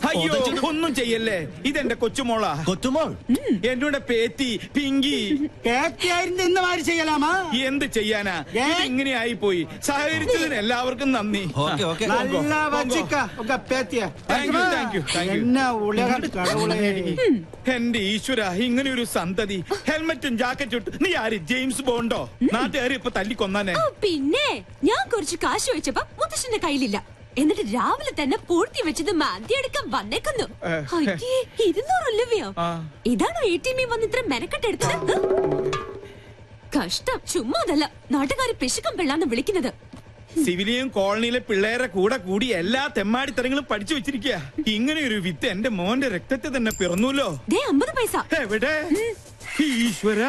അയ്യോ ഒന്നും ചെയ്യല്ലേ, ഇതെന്റെ കൊച്ചുമോളാ. കൊച്ചുമോൾ എന്നോട് പേത്തി പിങ്കി ചെയ്യലാമാ. എന്ത് ചെയ്യാനാ, ഇങ്ങനെ ആയി പോയി. സഹകരിച്ചതിന് എല്ലാവർക്കും നന്ദി. എന്റെ ഈശ്വര, ഇങ്ങനെ ഒരു സന്തതി. ഹെൽമെറ്റും ജാക്കറ്റും ഇട്ട് നീ ആര്, ജെയിംസ് ബോണ്ടോ? നാട്ടുകാർ ഇപ്പൊ തല്ലിക്കൊന്നാനെ. പിന്നെ ഞാൻ കുറച്ച് കാശ് വെച്ചപ്പോ മുത്തശ്ശന്റെ കയ്യിലില്ല. എന്നിട്ട് രാവിലെ തന്നെ പൂർത്തി വെച്ചത് മാന്തിയെടുക്കാൻ വന്നേക്കുന്നു. 200 രൂപയോ? ഇതാണോ ATM വന്ന് ഇത്ര മെനക്കെട്ടെടുത്തത്? കഷ്ടം. ചുമ്മാ അതല്ല, നാട്ടുകാര് പിശുക്കം പിള്ളാന്ന് വിളിക്കുന്നത്. സിവിലിയൻ കോളനിയിലെ പിള്ളേരെ കൂടെ കൂടി എല്ലാ തെമ്മാടിത്തരങ്ങളും പഠിച്ചു വെച്ചിരിക്കുക. ഇങ്ങനെ ഒരു വിത്ത് എന്റെ മോന്റെ രക്തത്തെ തന്നെ പിറന്നൂല്ലോ. 50 പൈസ എവിടെ? ഈശ്വര,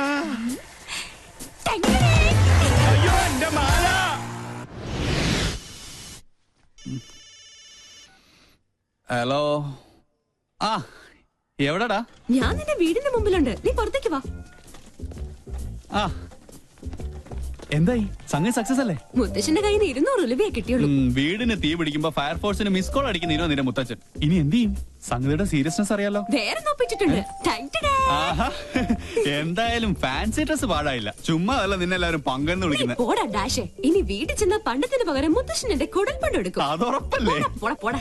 അയ്യോ എന്റെ മാല. ഹലോ, ആ എവിടെടാ? ഞാൻ നിന്റെ വീടിന്റെ മുമ്പിലുണ്ട്, നീ പുറത്തേക്ക് വാ. ആ എന്തായി, സംഗതി സക്സസ് അല്ലേ? മുത്തശ്ശന്റെ കയ്യിൽ നിന്ന് 200 രൂപയെ കിട്ടിയുള്ളൂ. വീടിന് തീ പിടിക്കുമ്പോ ഫയർഫോഴ്സിന് മിസ് കോൾ അടിക്കുന്നതിനോ നിന്റെ മുത്തച്ഛൻ. ഇനി എന്ത് ചെയ്യും? സംഗതിയുടെ സീരിയസ്നെസ് അറിയാലോ. വേറെ നോപ്പിച്ചിട്ടുണ്ട്. എന്തായാലും ഫാൻസി ഡ്രസ് പാടായില്ല. ചുമ്മാ അല്ല നിന്നെല്ലാരും പങ്കെന്ന് വിളിക്കുന്നത്. പോടാ ഡാഷേ, ഇനി വീട്ടിൽ ചെന്ന പണ്ടത്തിന് പകരം മുത്തശ്ശൻ എന്റെ കുടൽപ്പണ്ട് എടുക്കും. അതുറപ്പല്ലേ? പോടാ പോടാ.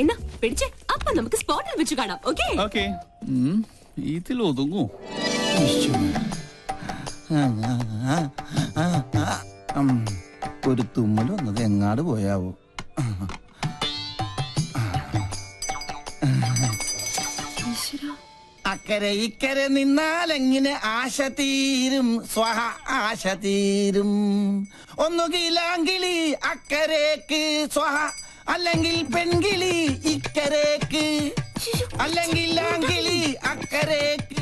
എന്നാ പിടിച്ചേ, അപ്പൊ നമുക്ക് സ്പോട്ടിൽ വെച്ച് കാണാം. ഓക്കേ, ഇതിൽ ഒതുങ്ങൂ. ഒരു തുമ്മൽ വന്നത് എങ്ങാട് പോയാവോ? അക്കരെ ഇക്കരെ നിന്നാലെങ്ങനെ ആശ തീരും, സ്വഹ ആശ തീരും. ഒന്നുകിലാങ്കിളി അക്കരേക്ക് സ്വഹ, അല്ലെങ്കിൽ പെൺകിളി ഇക്കരേക്ക്, അല്ലെങ്കിൽ ആങ്കിളി അക്കരേക്ക്.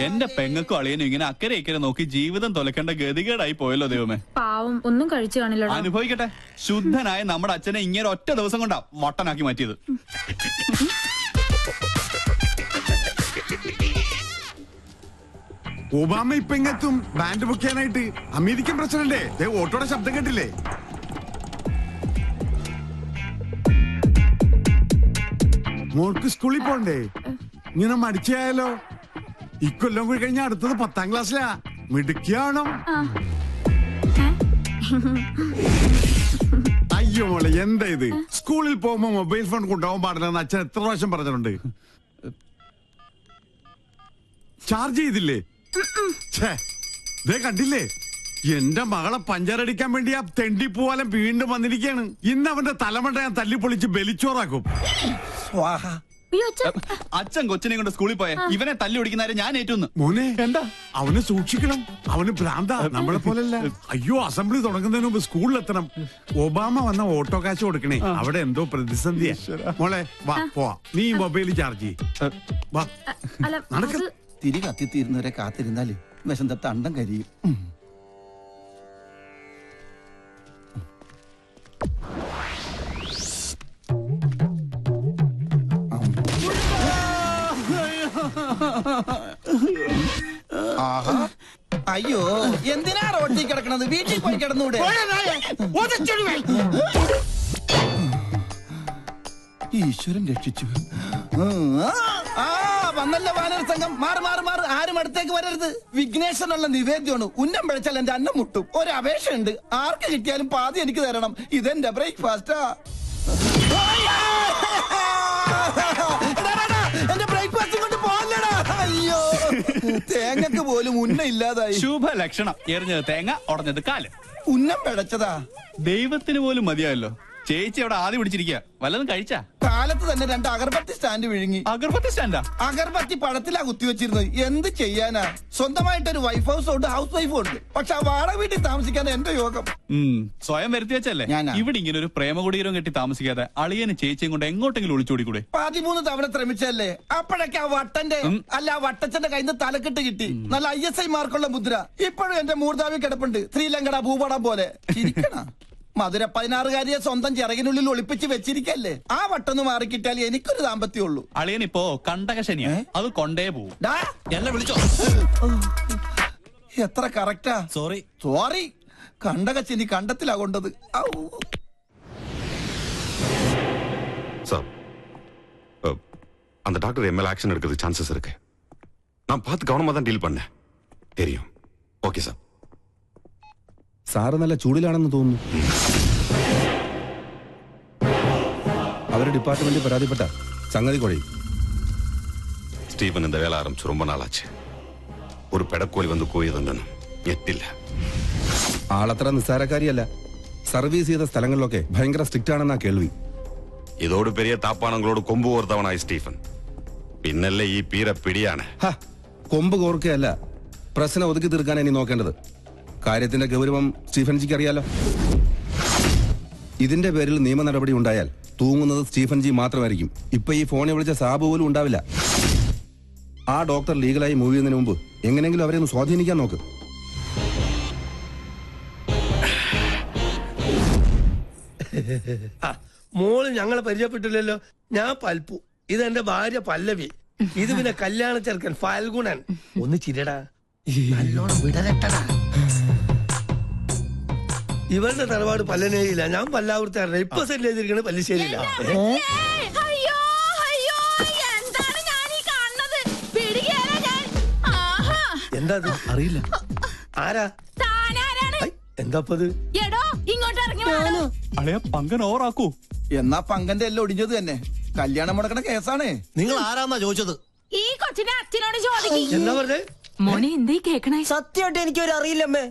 എന്റെ പെങ്ങൾക്കും അളിയനും ഇങ്ങനെ അക്കരെ ഇക്കരെ നോക്കി ജീവിതം തൊലക്കേണ്ട ഗതികേടായി പോയല്ലോ ദൈവമേ. പാവം, ഒന്നും കഴിച്ചു കാണില്ല. അനുഭവിക്കട്ടെ. ശുദ്ധനായ നമ്മുടെ അച്ഛനെ ഇങ്ങനെ ഒറ്റ ദിവസം കൊണ്ടാ വട്ടനാക്കി മാറ്റിയത്. ഒബാമ ഇപ്പൊ ഇങ്ങെത്തും ബാൻഡ് ബുക്ക് ചെയ്യാനായിട്ട്. അമേരിക്കൻ പ്രസിഡന്റ് ഓട്ടോയുടെ ശബ്ദം കേട്ടില്ലേ? മോൾക്ക് സ്കൂളിൽ പോണ്ടേ? ഇങ്ങനെ മടിച്ചായാലോ? ഇക്കൊല്ലം കൂടി കഴിഞ്ഞാൽ അടുത്തത് 10ാം ക്ലാസ്സിലാ. മിടുക്കിയാണോ? അയ്യോ മോളെ, എന്താ ഇത്? സ്കൂളിൽ പോകുമ്പോ മൊബൈൽ ഫോൺ കൊണ്ടുപോകാൻ പാടില്ലെന്ന് അച്ഛൻ എത്ര പ്രാവശ്യം പറഞ്ഞിട്ടുണ്ട്. ചാർജ് ചെയ്തില്ലേ? കണ്ടില്ലേ, എന്റെ മകളെ പഞ്ചറടിക്കാൻ വേണ്ടി ആ തെണ്ടി പൂവാലം വീണ്ടും വന്നിരിക്കുകയാണ്. ഇന്ന് അവന്റെ തലമണ്ട ഞാൻ തല്ലിപ്പൊളിച്ച് ബലിച്ചോറാക്കും. അച്ഛൻ കൊച്ചിനെ കൊണ്ട് സ്കൂളിൽ പോയ ഇവനെ തല്ലി ഓടിക്കുന്നവരെ ഞാൻ ഏറ്റുന്നു. മോനെ എന്താ, അവനെ സൂക്ഷിക്കണം. അവന് ഭ്രാന്ത, നമ്മളെ പോലല്ല. അയ്യോ, അസംബ്ലി തുടങ്ങുന്നതിന് മുമ്പ് സ്കൂളിലെത്തണം. ഒബാമ വന്ന ഓട്ടോ കാശ് കൊടുക്കണേ. അവിടെ എന്തോ പ്രതിസന്ധിയാ. മോളെ വാ പോവാ. നീ മൊബൈൽ ചാർജ് വാ. നടക്ക. തിരി കത്തിത്തീരുന്നവരെ കാത്തിരുന്നാല് വിശന്ത തണ്ടം കരിയും. അയ്യോ, എന്തിനാ റോട്ടിൽ കിടക്കണത്? വീട്ടിൽ പോയി കിടന്നൂടെ? ഈശ്വരൻ രക്ഷിച്ചു. വന്നല്ലോ വാനർ സംഘം. മാറ് മാറ് മാറ്, ആരും അടുത്തേക്ക് വരരുത്. വിഘ്നേശ്വരനുള്ള നിവേദ്യമാണ്. ഉന്നം പിഴച്ചാൽ എന്റെ അന്നം മുട്ടും. ഒരു അപേക്ഷയുണ്ട്, ആർക്ക് കിട്ടിയാലും പാതി എനിക്ക് തരണം. ഇതെന്റെ ബ്രേക്ക്ഫാസ്റ്റാ. എന്റെ ബ്രേക്ക്ഫാസ്റ്റ് കൊണ്ട് പോകല്ലടാ. അയ്യോ, തേങ്ങക്ക് പോലും ഉന്നം ഇല്ലാതായി. ശുഭ ലക്ഷണം. എറിഞ്ഞത് തേങ്ങ, ഉടഞ്ഞത് കാല്. ഉന്നം പിഴച്ചതാ. ദൈവത്തിന് പോലും മതിയായല്ലോ. ചേച്ചി അവിടെ ആദ്യം പിടിച്ചിരിക്കുക. വല്ലതും കഴിച്ചാ? കാലത്ത് തന്നെ 2 അഗർബത്തി സ്റ്റാൻഡ് വിഴുങ്ങി. അഗർബത്തി സ്റ്റാൻഡാ? അഗർബത്തി പഴത്തിലാ കുത്തിവെച്ചിരുന്നത്. എന്ത് ചെയ്യാനാ? സ്വന്തമായിട്ടൊരു വൈഫ് ഹൗസ് ഉണ്ട്, ഹൗസ് വൈഫും ഉണ്ട്. പക്ഷെ ആ വാടക വീട്ടിൽ താമസിക്കാൻ എന്റെ യോഗം. സ്വയം വരുത്തി വെച്ചല്ലേ. ഇവിടെ ഇങ്ങനെ ഒരു പ്രേമകുടീരം കെട്ടി താമസിക്കാതെ അളിയന് ചേച്ചിയും കൊണ്ട് എങ്ങോട്ടെങ്കിലും ഒളിച്ചോടിക്കൂടെ? 13 തവണ ശ്രമിച്ചല്ലേ. അപ്പോഴൊക്കെ ആ വട്ടന്റെ അല്ല ആ വട്ടച്ചന്റെ കയ്യിൽ നിന്ന് തലക്കെട്ട് കിട്ടി. നല്ല ISI മാർക്കുള്ള മുദ്ര ഇപ്പോഴും എന്റെ മൂർധാവി കിടപ്പുണ്ട്. ശ്രീലങ്കട ഭൂപടം പോലെ. ചിരിക്കണ മധുര 16-കാരിയെ സ്വന്തം ചിറകിനുള്ളിൽ ഒളിപ്പിച്ച് വെച്ചിരിക്കല്ലേ. ആ വട്ടൊന്ന് മാറിക്കിട്ടാൽ എനിക്കൊരു ദാമ്പത്യമുള്ളൂ. അളിയൻ ഇപ്പോ കണ്ടകശനിയാ, അത് കൊണ്ടേ പോവും. ഡാ, എന്നെ വിളിച്ചോ? എത്ര കറക്റ്റാ. സോറി കണ്ടകച്ചിനി കണ്ടത്തിലാ കൊണ്ടത്. ഔ. சார் அந்த டாக்டர் என் மேல ஆக்ஷன் எடுக்கிறதுக்கு சான்சஸ் இருக்கு. நான் பார்த்து கவனமா தான் டீல் பண்ணேன். தெரியும். Okay sir. സാറ് നല്ല ചൂടിലാണെന്ന് തോന്നുന്നു. അവരുടെ ഡിപ്പാർട്ട്മെന്റ് പരാതിപ്പെട്ട സംഗതി കുഴയും. സ്റ്റീഫൻ இந்த வேலை ஆரம்பிச்சு ரொம்ப நாள் ஆச்சு. ஒரு பெடக்கோழி வந்து கூயதுണ്ടെന്ന് ഞെട്ടില്ല. ആളത്ര നിസ്സാരക്കാരിയല്ല. സർവീസ് ചെയ്ത സ്ഥലങ്ങളിലൊക്കെ ഭയങ്കര സ്ട്രിക്റ്റ് ആണെന്നാ കേൾവി. ഇതോട് പെരിയ താപ്പാണങ്ങളോട് കൊമ്പ് കോർത്തവനായി സ്റ്റീഫൻ. പിന്നല്ലേ ഈ പീര പിടിയാണ്. കൊമ്പ് കോർക്കുകയല്ല, പ്രശ്നം ഒതുക്കി തീർക്കാൻ ഇനി നോക്കേണ്ടത്. കാര്യത്തിന്റെ ഗൗരവം സ്റ്റീഫൻജിക്ക് അറിയാലോ. ഇതിന്റെ പേരിൽ നിയമ നടപടി ഉണ്ടായാൽ തൂങ്ങുന്നത് സ്റ്റീഫൻജി മാത്രമായിരിക്കും. ഇപ്പൊ ഈ ഫോണിൽ വിളിച്ച സാബു പോലും ഉണ്ടാവില്ല. ആ ഡോക്ടർ ലീഗലായി മൂവ് ചെയ്യുന്നതിന് മുമ്പ് എങ്ങനെയെങ്കിലും അവരെ ഒന്ന് സ്വാധീനിക്കാൻ നോക്ക്. മോള് ഞങ്ങളെ പരിചയപ്പെട്ടില്ലല്ലോ. ഞാൻ പൽപ്പു, ഇതെന്റെ ഭാര്യ പല്ലവി, ഇത് പിന്നെ കല്യാണ ചെറുക്കൻ ഫാൽഗുണൻ. ഒന്ന് ചിരടാ, നല്ലോണം വിടരട്ടടാ. ഇവരുടെ തറവാട് പല്ലനേരിയില്ല, ഞാൻ പല്ലാവൂർത്താറില്ല. ഇപ്പൊ സെറ്റ് ചെയ്തിരിക്കണ പല്ലിശ്ശേരിയില്ല. എന്താ അറിയില്ല. ആരാ? എന്താപ്പത്? അളിയ പങ്കൻ ഓറാക്കൂ. എന്നാ പങ്കന്റെ എല്ലാം ഒടിഞ്ഞത് തന്നെ. കല്യാണം മുടക്കണ കേസാണ്. നിങ്ങൾ ആരാന്നാ ചോദിച്ചത്? ഈ കൊച്ചിനെ അച്ഛനോട് ചോദിക്കും. എന്താ പറഞ്ഞേ? മോനെ എന്തേ കേക്കണേ? സത്യമായിട്ട് എനിക്കൊരു അറിയില്ലമ്മേ.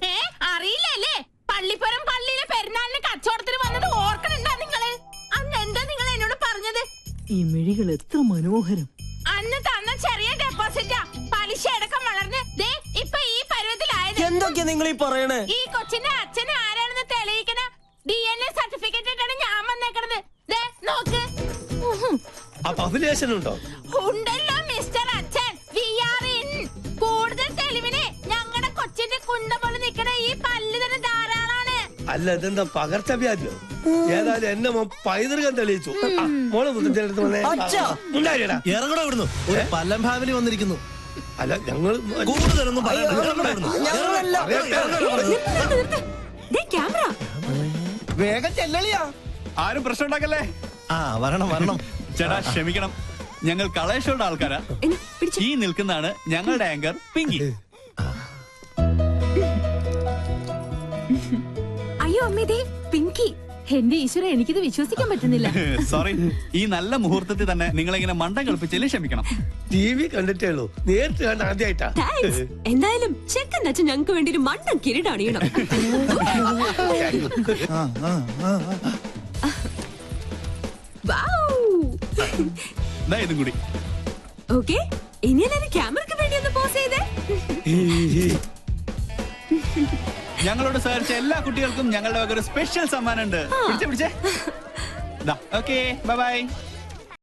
അറിയില്ലല്ലേ? പള്ളിപ്പുറം പള്ളിയിലെ പെരുന്നാളിന് കച്ചവടത്തിന് വന്നത് ഓർക്കണുണ്ടാ നിങ്ങള്? അന്ന് എന്താ നിങ്ങൾ എന്നോട് പറഞ്ഞത്? ഈ മിഴികൾ എത്ര മനോഹരം. അന്ന് തന്ന ചെറിയ ഡെപ്പോസിറ്റാ പലിശ അടക്കം വളർന്ന് ദേ ഇപ്പൊ ഈ പരുവത്തിലായത്. എന്തൊക്കെയാ നിങ്ങൾ ഈ പറയണേ? ഈ കൊച്ചിന്റെ അച്ഛനെ ആരാണെന്ന് തെളിയിക്കണ DNA സർട്ടിഫിക്കറ്റ് ഇട്ടാണ് ഞാൻ വന്നേക്കണത്. ദേ നോക്ക്. അപ്പൊ അഫിലിയേഷൻ ഉണ്ടോ? ഉണ്ടല്ലോ മിസ്റ്റർ അച്ഛൻ. We are in. കൂടുതൽ തെളിവിന് ഞങ്ങളുടെ കൊച്ചിന്റെ കുണ്ട പോലെ നിൽക്കണ ഈ പല്ല് തന്നെ ധാരാളാണ്. അല്ല, ഇതെന്താ പകർച്ചവ്യാധിയോ? ഏതായാലും എന്നെ പൈതൃകം തെളിയിച്ചു. മോളെ മുത്തച്ഛനടുത്ത് വന്നേ. ഇറങ്ങണോ ഇവിടുന്നു? ഒരു പല്ലം ഫാമിലി വന്നിരിക്കുന്നു. അല്ല, ഞങ്ങൾ കൂടുതലൊന്നും വേഗം ചെല്ലളിയാ. ആരും പ്രശ്നം ഉണ്ടാക്കല്ലേ. വരണം. ചേട്ടാ ക്ഷമിക്കണം, ഞങ്ങൾ കളേഷോയുടെ ആൾക്കാരാ. ഈ നിൽക്കുന്നതാണ് ഞങ്ങളുടെ ആങ്കർ പിങ്കി. അയ്യോ അമ്മേ, പിങ്കി. എന്റെ ഈശ്വര, എനിക്കിത് വിശ്വസിക്കാൻ പറ്റുന്നില്ല. സോറി, ഈ നല്ല മുഹൂർത്തത്തിൽ തന്നെ നിങ്ങളിങ്ങനെ മണ്ടം കളിപ്പിച്ചതിൽ ക്ഷമിക്കണം. TV കണ്ടിട്ടേ ഉള്ളൂ, നേരിട്ട് കണ്ട ആദ്യമായിട്ടാ. എന്തായാലും ചെക്കൻ അച്ഛൻ ഞങ്ങൾക്ക് വേണ്ടി ഒരു മണ്ടൻ കിരീടണിയണം. ഇതും കൂടി. ഓക്കെ, ഇനി എല്ലാവരും ക്യാമറയ്ക്ക് വേണ്ടി ഒന്ന് പോസ് ചെയ്തേ. ഞങ്ങളോട് സഹകരിച്ച എല്ലാ കുട്ടികൾക്കും ഞങ്ങളുടെ ഒരു സ്പെഷ്യൽ സമ്മാനം ഉണ്ട്. പിടിച്ചേ. Okay, bye bye.